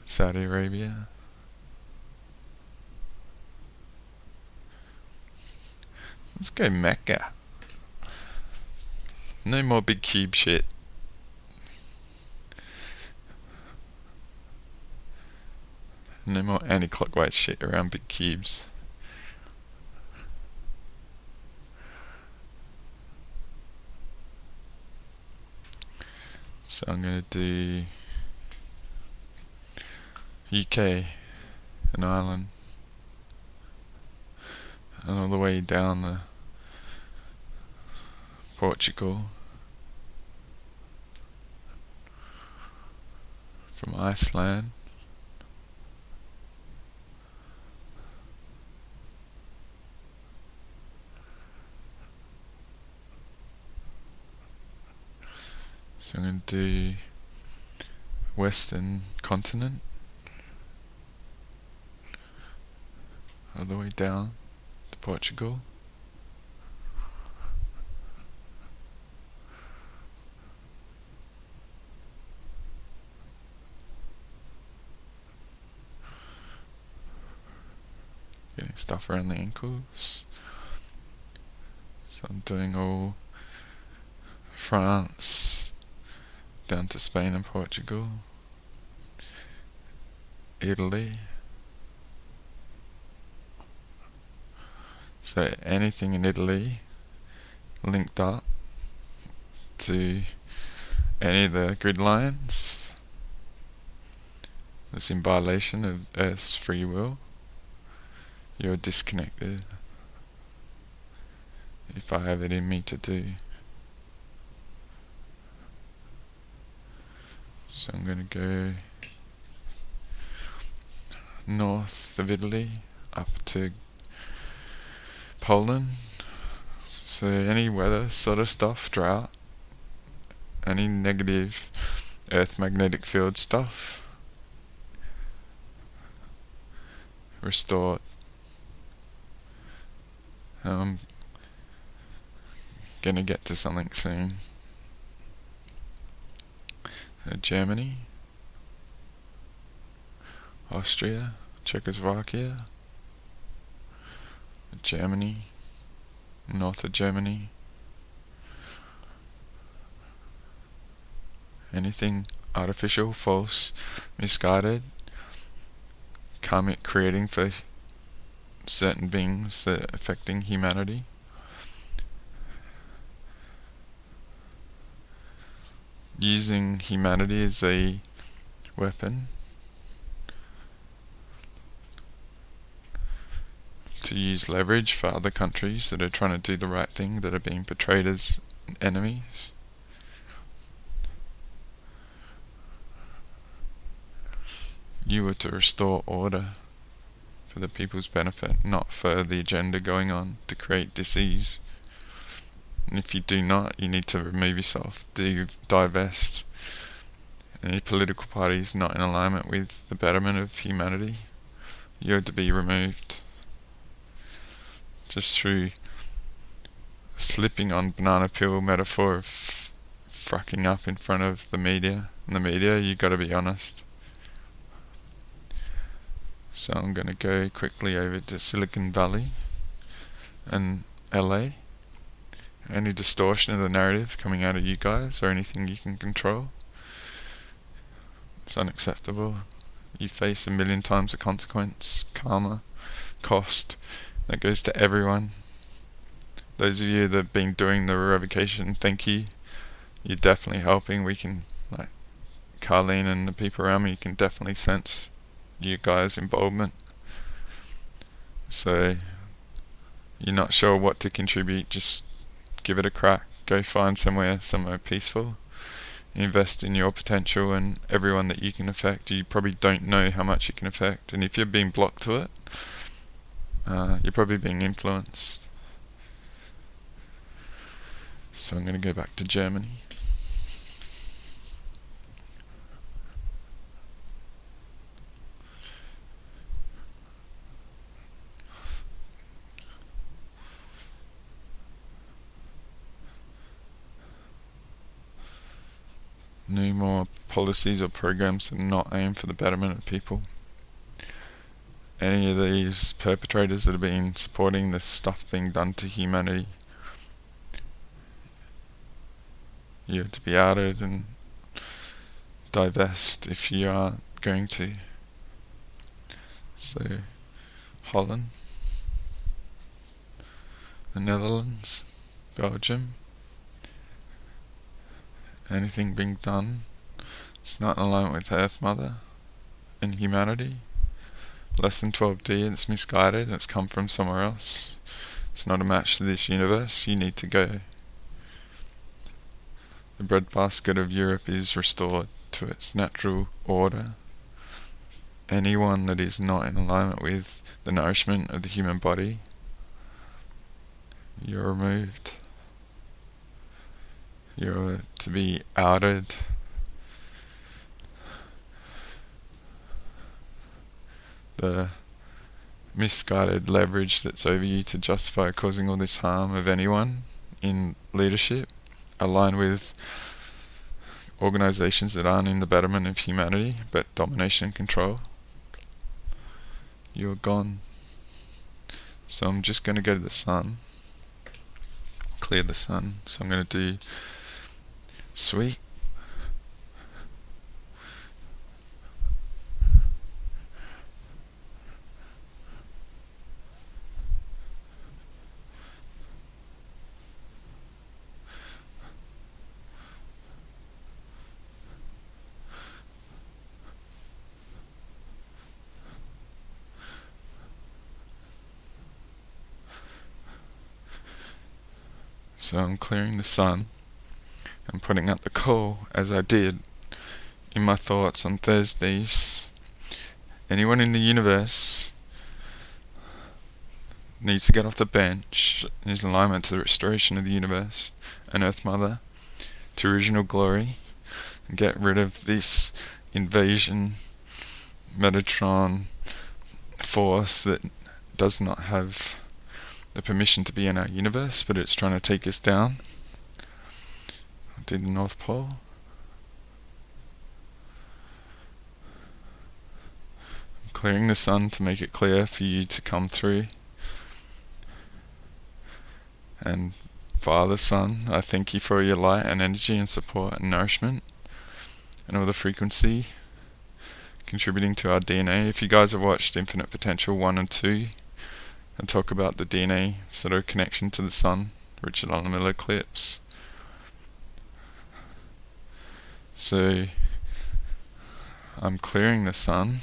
Saudi Arabia. Let's go Mecca. No more big cube shit. No more anti-clockwise shit around big cubes. So I'm going to do UK and Ireland and all the way down the Portugal, from Iceland, so I'm going to do Western continent all the way down to Portugal, getting stuff around the ankles. So I'm doing all France down to Spain and Portugal, Italy. So anything in Italy linked up to any of the grid lines that's in violation of Earth's free will, you're disconnected. If I have it in me to do. So I'm going to go north of Italy up to Poland. So any weather sort of stuff, drought, any negative earth magnetic field stuff, restored. I'm gonna get to something soon. So Germany, Austria, Czechoslovakia, Germany, north of Germany. Anything artificial, false, misguided, karmic creating for certain beings that are affecting humanity. Using humanity as a weapon to use leverage for other countries that are trying to do the right thing, that are being portrayed as enemies. You were to restore order for the people's benefit, not for the agenda going on to create disease. And if you do not, you need to remove yourself, divest. Any political parties not in alignment with the betterment of humanity, you're to be removed. Just through slipping on banana peel metaphor of fracking up in front of the media. In the media, you got to be honest. So I'm going to go quickly over to Silicon Valley and LA. Any distortion of the narrative coming out of you guys or anything you can control, it's unacceptable. You face 1,000,000 times the consequence, karma, cost. That goes to everyone. Those of you that have been doing the revocation, thank you. You're definitely helping. We can, like Carlene and the people around me, you can definitely sense you guys' involvement. So you're not sure what to contribute, just give it a crack. Go find somewhere peaceful. Invest in your potential and everyone that you can affect. You probably don't know how much you can affect, and if you're being blocked to it, you're probably being influenced. So I'm going to go back to Germany. No more policies or programs that are not aimed for the betterment of people. Any of these perpetrators that have been supporting the stuff being done to humanity, you have to be outed and divest if you are going to. So Holland, the Netherlands, Belgium, anything being done, it's not in alignment with Earth Mother and humanity. Less than 12D, it's misguided, it's come from somewhere else. It's not a match to this universe, you need to go. The breadbasket of Europe is restored to its natural order. Anyone that is not in alignment with the nourishment of the human body, you're removed. You're to be outed. The misguided leverage that's over you to justify causing all this harm of anyone in leadership, aligned with organizations that aren't in the betterment of humanity but domination and control, you're gone. So I'm just going to go to the sun, clear the sun. So I'm going to do sweet, so I'm clearing the sun and putting up the coal as I did in my thoughts on Thursdays, anyone in the universe needs to get off the bench in his alignment to the restoration of the universe and Earth Mother to original glory, and get rid of this invasion Metatron force that does not have the permission to be in our universe, but it's trying to take us down to the North Pole. I'm clearing the sun to make it clear for you to come through. And Father, Son, I thank you for your light and energy and support and nourishment and all the frequency contributing to our DNA. If you guys have watched Infinite Potential 1 and 2, I talk about the DNA sort of connection to the sun, Richard Allen Miller clips. So I'm clearing the sun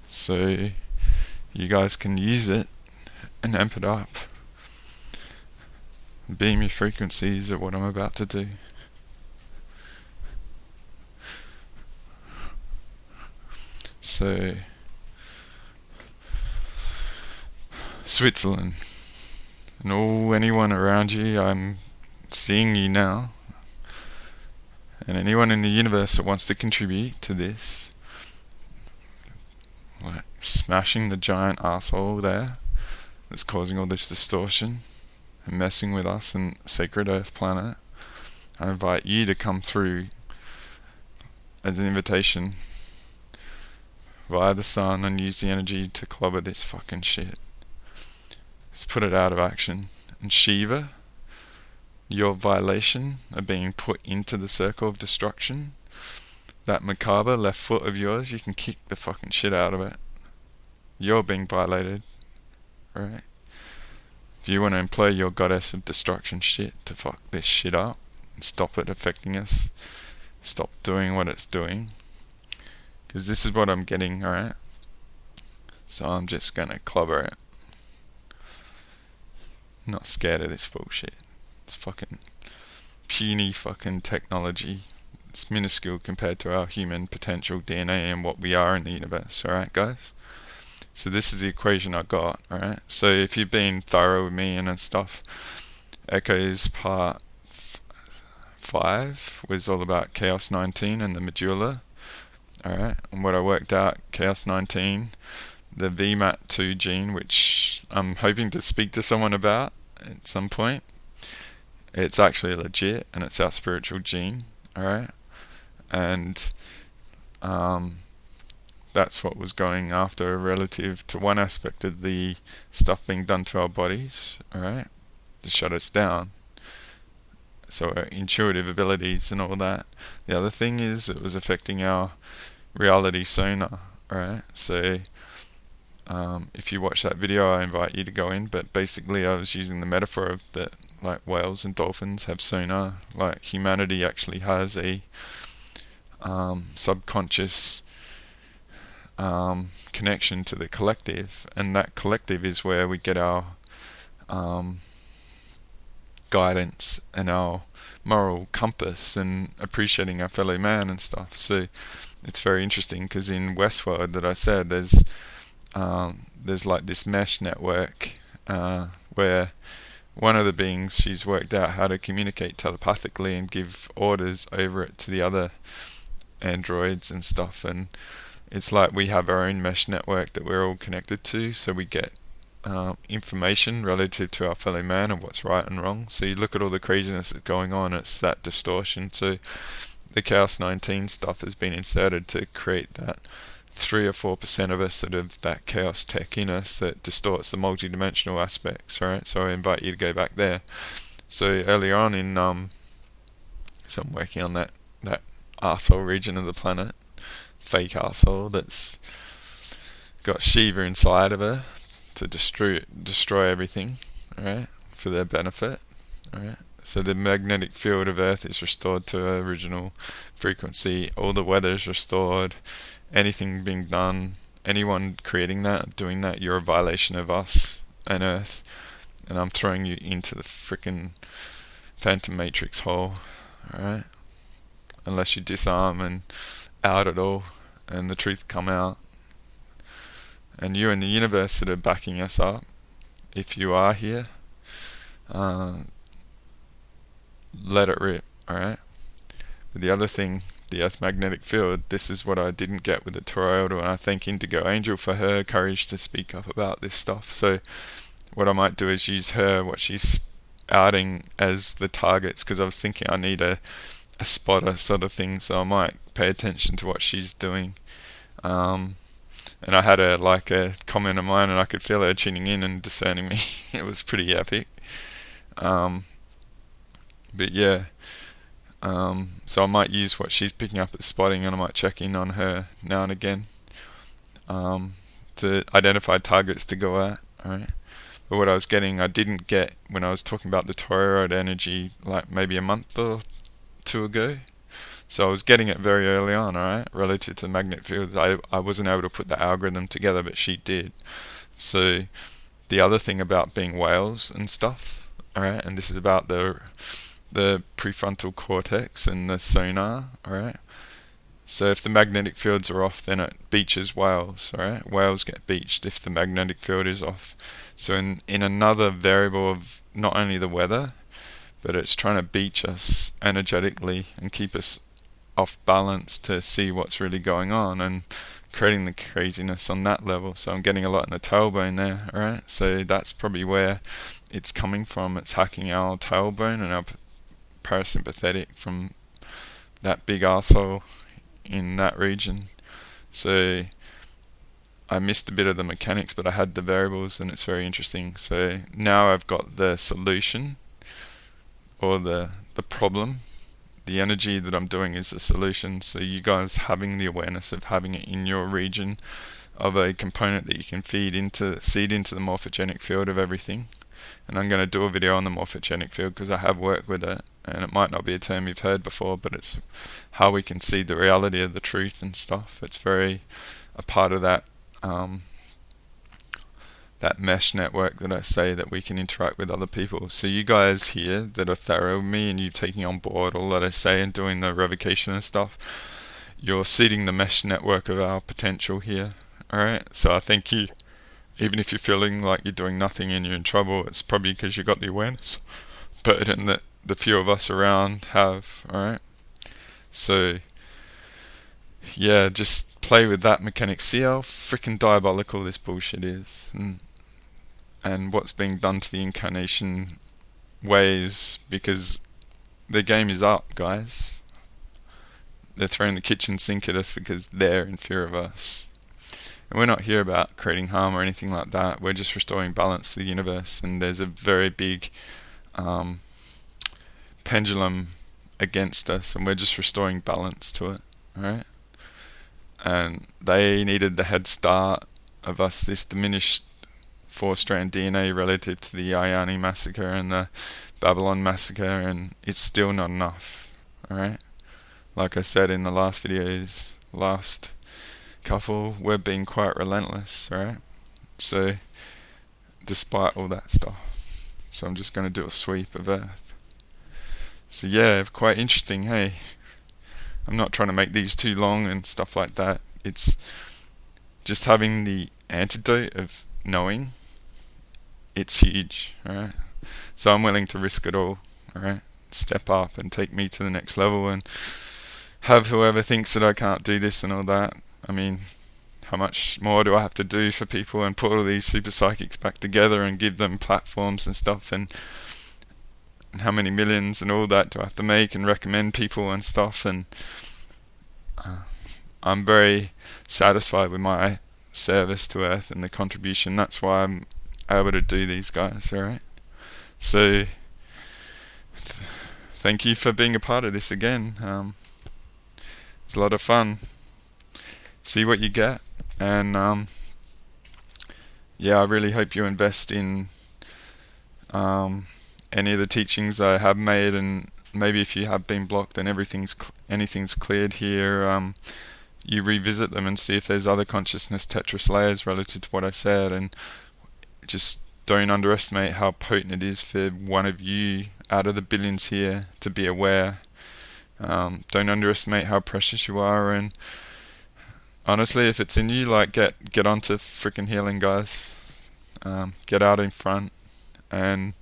so you guys can use it and amp it up. Beam your frequencies at what I'm about to do. So, Switzerland, and anyone around you, I'm seeing you now, and anyone in the universe that wants to contribute to this, like smashing the giant asshole there that's causing all this distortion and messing with us and Sacred Earth Planet, I invite you to come through as an invitation via the sun and use the energy to clobber this fucking shit. Let's put it out of action. And Shiva, your violation of being put into the circle of destruction, that macabre left foot of yours, you can kick the fucking shit out of it. You're being violated, right? If you want to employ your goddess of destruction shit to fuck this shit up and stop it affecting us, stop doing what it's doing, because this is what I'm getting, alright? So I'm just gonna clobber it. I'm not scared of this bullshit. It's fucking puny fucking technology. It's minuscule compared to our human potential DNA and what we are in the universe, alright guys? So this is the equation I got, alright? So if you've been thorough with me and stuff, Echoes part 5 was all about Chaos 19 and the medulla, alright? And what I worked out, Chaos 19, the VMAT2 gene, which I'm hoping to speak to someone about at some point. It's actually legit, and it's our spiritual gene, alright? And that's what was going after relative to one aspect of the stuff being done to our bodies, alright? To shut us down. So our intuitive abilities and all that. The other thing is it was affecting our reality sonar, alright? So if you watch that video, I invite you to go in, but basically I was using the metaphor of that, like whales and dolphins have sonar, like humanity actually has a subconscious connection to the collective, and that collective is where we get our guidance and our moral compass and appreciating our fellow man and stuff. So it's very interesting because in Westworld that I said there's like this mesh network where one of the beings, she's worked out how to communicate telepathically and give orders over it to the other androids and stuff, and it's like we have our own mesh network that we're all connected to, so we get information relative to our fellow man and what's right and wrong. So you look at all the craziness that's going on, it's that distortion. So the Chaos 19 stuff has been inserted to create that 3 or 4% of us that have that chaos tech in us that distorts the multi-dimensional aspects, right? So I invite you to go back there. So earlier on in so I'm working on that arsehole region of the planet, fake arsehole that's got Shiva inside of her to destroy everything, alright, for their benefit, alright. So the magnetic field of Earth is restored to our original frequency, all the weather is restored, anything being done, anyone creating that, doing that, you're a violation of us and Earth, and I'm throwing you into the frickin' Phantom Matrix hole, alright. unless you disarm and out it all and the truth come out. And you and the universe that are backing us up, if you are here, let it rip, alright? But the other thing, the Earth magnetic field, this is what I didn't get with the Toroidal, and I thank Indigo Angel for her courage to speak up about this stuff. So what I might do is use her, what she's outing as the targets, because I was thinking I need a spotter sort of thing, so I might pay attention to what she's doing. And I had a comment of mine, and I could feel her tuning in and discerning me. It was pretty epic. But yeah, so I might use what she's picking up at spotting, and I might check in on her now and again to identify targets to go at. Alright. But what I was getting, I didn't get when I was talking about the toroid energy, like maybe a month or two ago. So I was getting it very early on, alright, relative to the magnet fields. I wasn't able to put the algorithm together, but she did. So the other thing about being whales and stuff, alright, and this is about the prefrontal cortex and the sonar, alright. So if the magnetic fields are off, then it beaches whales, alright. Whales get beached if the magnetic field is off. So in another variable of not only the weather, but it's trying to beach us energetically and keep us off balance to see what's really going on and creating the craziness on that level. So I'm getting a lot in the tailbone there, alright? So that's probably where it's coming from. It's hacking our tailbone and our parasympathetic from that big arsehole in that region. So I missed a bit of the mechanics, but I had the variables, and it's very interesting. So now I've got the solution, or the problem. The energy that I'm doing is the solution. So you guys having the awareness of having it in your region of a component that you can seed into the morphogenic field of everything. And I'm going to do a video on the morphogenic field because I have worked with it, and it might not be a term you've heard before, but it's how we can see the reality of the truth and stuff. It's very a part of that that mesh network that I say, that we can interact with other people. So you guys here that are thorough with me and you taking on board all that I say and doing the revocation and stuff, you're seeding the mesh network of our potential here. Alright, so I thank you. Even if you're feeling like you're doing nothing and you're in trouble, it's probably because you got the awareness. But in the few of us around have, alright? So yeah, just play with that mechanic. See how freaking diabolical this bullshit is, and what's being done to the incarnation ways, because the game is up, guys. They're throwing the kitchen sink at us because they're in fear of us. And we're not here about creating harm or anything like that. We're just restoring balance to the universe, and there's a very big pendulum against us, and we're just restoring balance to it, alright? And they needed the head start of us, this diminished 4-strand DNA relative to the Ayani massacre and the Babylon massacre, and it's still not enough, alright? Like I said in the last videos, last couple, we're being quite relentless, alright? So, despite all that stuff. So I'm just going to do a sweep of Earth. So yeah, quite interesting, hey? I'm not trying to make these too long and stuff like that. It's just having the antidote of knowing. It's huge, alright? So I'm willing to risk it all, alright? Step up and take me to the next level and have whoever thinks that I can't do this and all that. I mean, how much more do I have to do for people and put all these super psychics back together and give them platforms and stuff, and how many millions and all that do I have to make and recommend people and stuff, and I'm very satisfied with my service to Earth and the contribution. That's why I'm able to do these guys, alright? So thank you for being a part of this again. It's a lot of fun. See what you get, and yeah, I really hope you invest in any of the teachings I have made, and maybe if you have been blocked and anything's cleared here, you revisit them and see if there's other consciousness Tetris layers relative to what I said, and just don't underestimate how potent it is for one of you out of the billions here to be aware Don't underestimate how precious you are, and honestly, if it's in you, like get onto freaking healing, guys. Get out in front and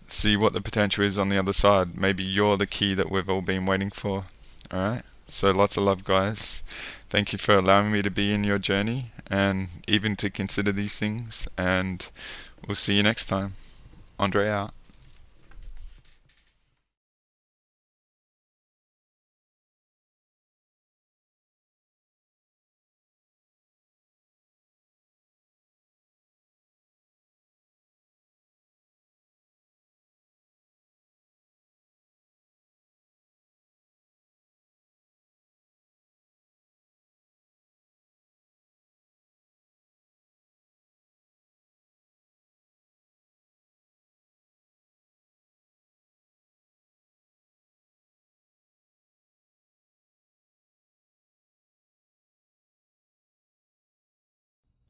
see what the potential is on the other side. Maybe you're the key that we've all been waiting for. Alright? So lots of love, guys. Thank you for allowing me to be in your journey and even to consider these things. And we'll see you next time. Andre out.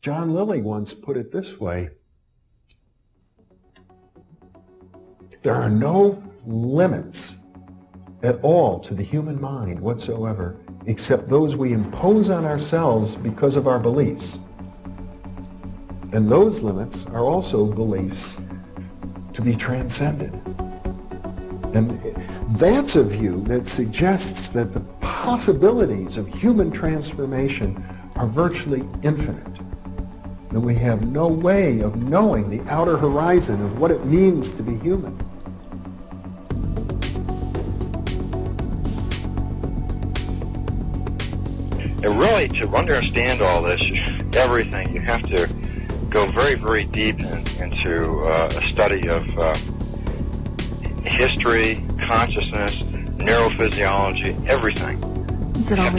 John Lilly once put it this way: there are no limits at all to the human mind whatsoever, except those we impose on ourselves because of our beliefs. And those limits are also beliefs to be transcended. And that's a view that suggests that the possibilities of human transformation are virtually infinite. And we have no way of knowing the outer horizon of what it means to be human. And really, to understand all this, everything, you have to go very, very deep into a study of history, consciousness, neurophysiology, everything. You have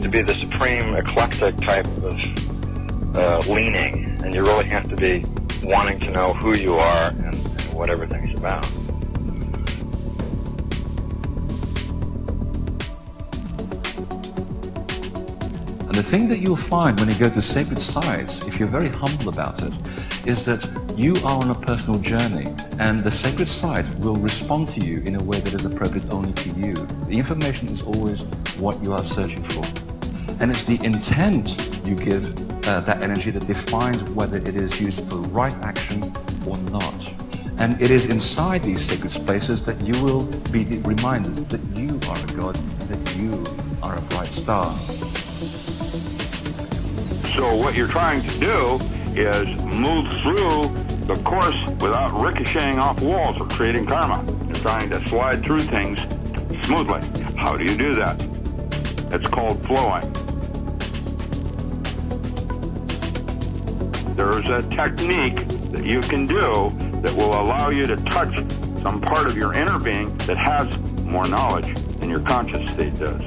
to be the supreme eclectic type of leaning, and you really have to be wanting to know who you are and what everything's about. And the thing that you'll find when you go to sacred sites, if you're very humble about it, is that you are on a personal journey, and the sacred site will respond to you in a way that is appropriate only to you. The information is always what you are searching for. And it's the intent you give that energy that defines whether it is used for right action or not. And it is inside these sacred spaces that you will be reminded that you are a god, that you are a bright star. So what you're trying to do is move through the course without ricocheting off walls or creating karma. You're trying to slide through things smoothly. How do you do that? It's called flowing. There's a technique that you can do that will allow you to touch some part of your inner being that has more knowledge than your conscious state does.